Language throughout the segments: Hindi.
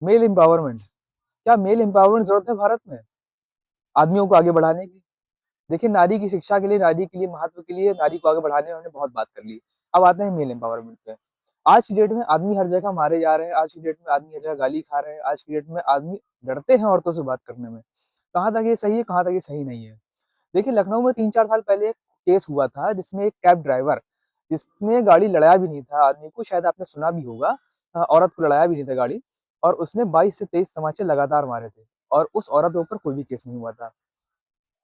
मेल एम्पावरमेंट, क्या मेल एम्पावरमेंट जरूरत है भारत में आदमियों को आगे बढ़ाने की? देखिए, नारी की शिक्षा के लिए, नारी के लिए, महत्व के लिए, नारी को आगे बढ़ाने में हमने बहुत बात कर ली। अब आते हैं मेल एम्पावरमेंट पे। आज की डेट में आदमी हर जगह मारे जा रहे हैं, आज की डेट में आदमी हर जगह गाली खा रहे हैं, आज की डेट में आदमी डरते हैं औरतों से बात करने में। कहाँ तक ये सही है, कहाँ तक ये सही नहीं है? देखिए, लखनऊ में 3-4 साल पहले एक केस हुआ था जिसमें एक कैब ड्राइवर, जिसने गाड़ी लड़ाया भी नहीं था आदमी को, शायद आपने सुना भी होगा, औरत को लड़ाया भी नहीं था गाड़ी, और उसने 22 से 23 तमाचे लगातार मारे थे और उस औरत के ऊपर कोई भी केस नहीं हुआ था।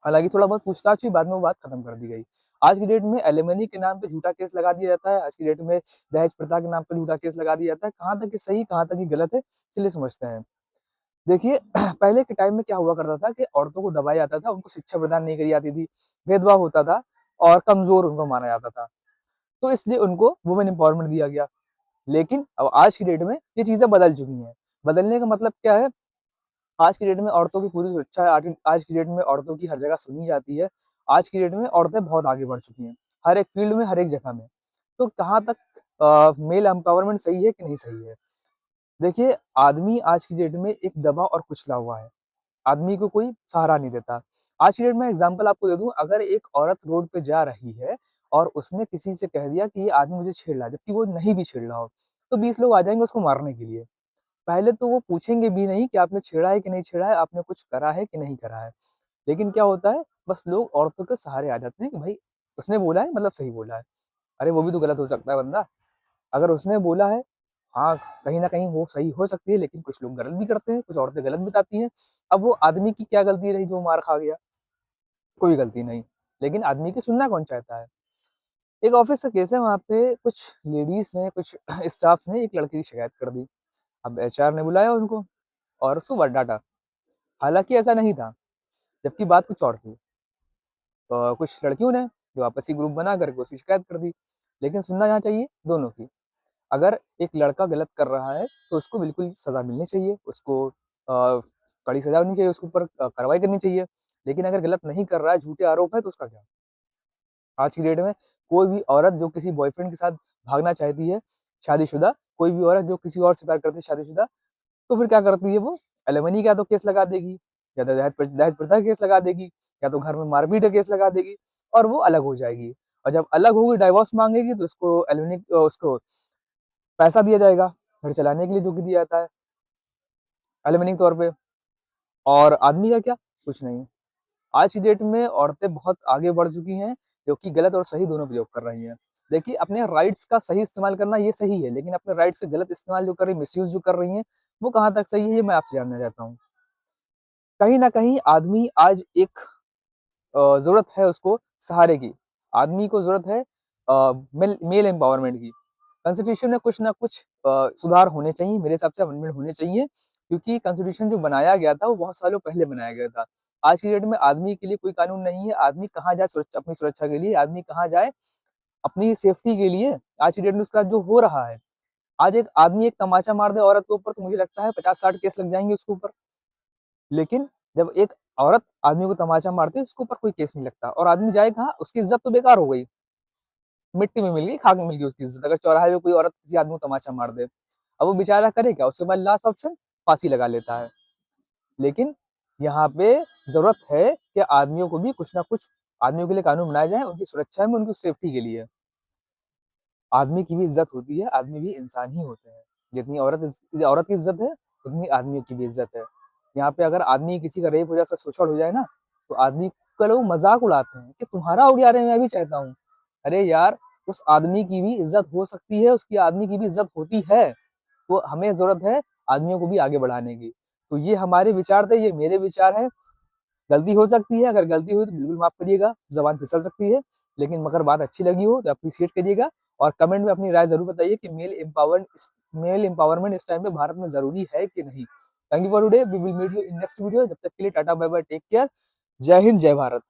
हालाँकि थोड़ा बहुत पूछताछ हुई, बाद में वो बात खत्म कर दी गई। आज की डेट में एलिमनी के नाम पे झूठा केस लगा दिया जाता है, आज की डेट में दहेज प्रथा के नाम पे झूठा केस लगा दिया जाता है। कहाँ तक ये सही, कहाँ तक ये गलत है, चलिए समझते हैं। देखिए, पहले के टाइम में क्या हुआ करता था कि औरतों को दबाया जाता था, उनको शिक्षा प्रदान नहीं करी जाती थी, भेदभाव होता था और कमज़ोर उनको माना जाता था। तो इसलिए उनको वुमेन एम्पावरमेंट दिया गया। लेकिन अब आज की डेट में ये चीज़ें बदल चुकी हैं। बदलने का मतलब क्या है? आज की डेट में औरतों की पूरी सुरक्षा है, आज की डेट में औरतों की हर जगह सुनी जाती है। आज की डेट में औरतें बहुत आगे बढ़ चुकी हैं, हर एक फील्ड में, हर एक जगह में। तो कहाँ तक मेल एम्पावरमेंट सही है कि नहीं सही है? देखिए, आदमी आज की डेट में एक दबा और कुचला हुआ है। आदमी को कोई सहारा नहीं देता। आज की डेट में एग्ज़ाम्पल आपको दे दूँ, अगर एक औरत रोड पे जा रही है और उसने किसी से कह दिया कि ये आदमी मुझे छेड़ रहा है, जबकि वो नहीं भी छेड़ रहा हो, तो 20 लोग आ जाएँगे उसको मारने के लिए। पहले तो वो पूछेंगे भी नहीं कि आपने छेड़ा है कि नहीं छेड़ा है, आपने कुछ करा है कि नहीं करा है। लेकिन क्या होता है, बस लोग औरतों के सहारे आ जाते हैं कि भाई उसने बोला है मतलब सही बोला है। अरे वो भी तो गलत हो सकता है बंदा। अगर उसने बोला है, हाँ, कहीं न कहीं वो सही हो सकती है, लेकिन कुछ लोग गलत भी करते हैं, कुछ औरतें गलत बताती हैं। अब वो आदमी की क्या गलती रही जो मार खा गया? कोई गलती नहीं। लेकिन आदमी की सुनना कौन चाहता है? एक ऑफ़िस का केस है, वहाँ पे कुछ लेडीज़ ने, कुछ स्टाफ ने एक लड़के की शिकायत कर दी। अब एचआर ने बुलाया उनको और उसको व डाँटा। हालाँकि ऐसा नहीं था, जबकि बात कुछ और थी। कुछ लड़कियों ने जो आपसी ग्रुप बना करके उसकी शिकायत कर दी। लेकिन सुनना यहाँ चाहिए दोनों की। अगर एक लड़का गलत कर रहा है, तो उसको बिल्कुल सज़ा मिलनी चाहिए, उसको कड़ी सज़ा होनी चाहिए, उसके ऊपर कार्रवाई करनी चाहिए। लेकिन अगर गलत नहीं कर रहा है, झूठे आरोप है, तो उसका क्या? आज की डेट में कोई भी औरत जो किसी बॉयफ्रेंड के साथ भागना चाहती है, शादीशुदा, कोई भी औरत जो किसी और से प्यार करती है शादीशुदा, तो फिर क्या करती है वो? एलिमनी का तो केस लगा देगी, या तो दहेज प्रथा का केस लगा देगी, या तो घर में मारपीट का केस लगा देगी और वो अलग हो जाएगी। और जब अलग होगी, डाइवोर्स माँगेगी, तो उसको उसको पैसा दिया जाएगा, घर चलाने के लिए जो कि दिया जाता है एलिमनी के तौर पे। और आदमी का क्या? कुछ नहीं। आज की डेट में औरतें बहुत आगे बढ़ चुकी हैं, जो कि गलत और सही दोनों प्रयोग कर रही हैं। देखिए, अपने राइट्स का सही इस्तेमाल करना ये सही है, लेकिन अपने राइट्स का गलत इस्तेमाल जो कर रही हैं, मिसयूज़ जो कर रही हैं, वो कहाँ तक सही है, ये मैं आपसे जानना चाहता हूँ। कहीं न कहीं आदमी आज एक ज़रूरत है उसको सहारे की। आदमी को ज़रूरत है मेल मेल एम्पावरमेंट की। कॉन्स्टिट्यूशन में कुछ न कुछ सुधार होने चाहिए, मेरे हिसाब से अमेंडमेंट होने चाहिए, क्योंकि कॉन्स्टिट्यूशन जो बनाया गया था, वो बहुत सालों पहले बनाया गया था। आज की डेट में आदमी के लिए कोई कानून नहीं है, आदमी कहाँ जाए अपनी सुरक्षा के लिए, आदमी कहाँ जाए अपनी सेफ्टी के लिए। आज की डेट में उसके साथ जो हो रहा है, आज एक आदमी एक तमाचा मार दे औरत के ऊपर, तो मुझे लगता है 50-60 केस लग जाएँगे उसके ऊपर। लेकिन जब एक औरत आदमी को तमाचा मारती है, उसके ऊपर कोई केस नहीं लगता और आदमी जाए कहाँ? उसकी इज़्ज़त तो बेकार हो गई, मिट्टी में मिल गई, खाक में मिल गई उसकी इज़्ज़त। अगर चौराहे पे कोई औरत किसी आदमी को तमाचा मार दे, अब वो बेचारा करे क्या? उसके बाद लास्ट ऑप्शन फांसी लगा लेता है। लेकिन यहाँ पे ज़रूरत है कि आदमियों को भी कुछ ना कुछ, आदमियों के लिए कानून बनाए जाएँ, उनकी सुरक्षा में, उनकी सेफ्टी के लिए। आदमी की भी इज़्ज़त होती है, आदमी भी इंसान ही होते हैं। जितनी औरत की इज़्ज़त है, उतनी आदमियों की भी इज़्ज़त है। यहाँ पे अगर आदमी किसी का रेप हो जाए, उसका शोषण हो जाए ना, तो आदमी का लोग मज़ाक उड़ाते हैं कि तुम्हारा हो गया, अरे मैं भी चाहता हूँ। अरे यार, उस आदमी की भी इज़्ज़त हो सकती है, उसकी आदमी की भी इज़्ज़त होती है। तो हमें ज़रूरत है आदमियों को भी आगे बढ़ाने की। तो ये हमारे विचार थे, ये मेरे विचार हैं। गलती हो सकती है, अगर गलती हुई तो बिल्कुल माफ़ करिएगा, ज़बान फिसल सकती है, लेकिन मगर बात अच्छी लगी हो तो एप्रिशिएट करिएगा और कमेंट में अपनी राय ज़रूर बताइए कि मेल एम्पावरमेंट इस टाइम पे भारत में ज़रूरी है कि नहीं? Thank you for today, we will meet you in next video, जब तक के लिए tata bye bye, take care, जय हिंद, जय भारत।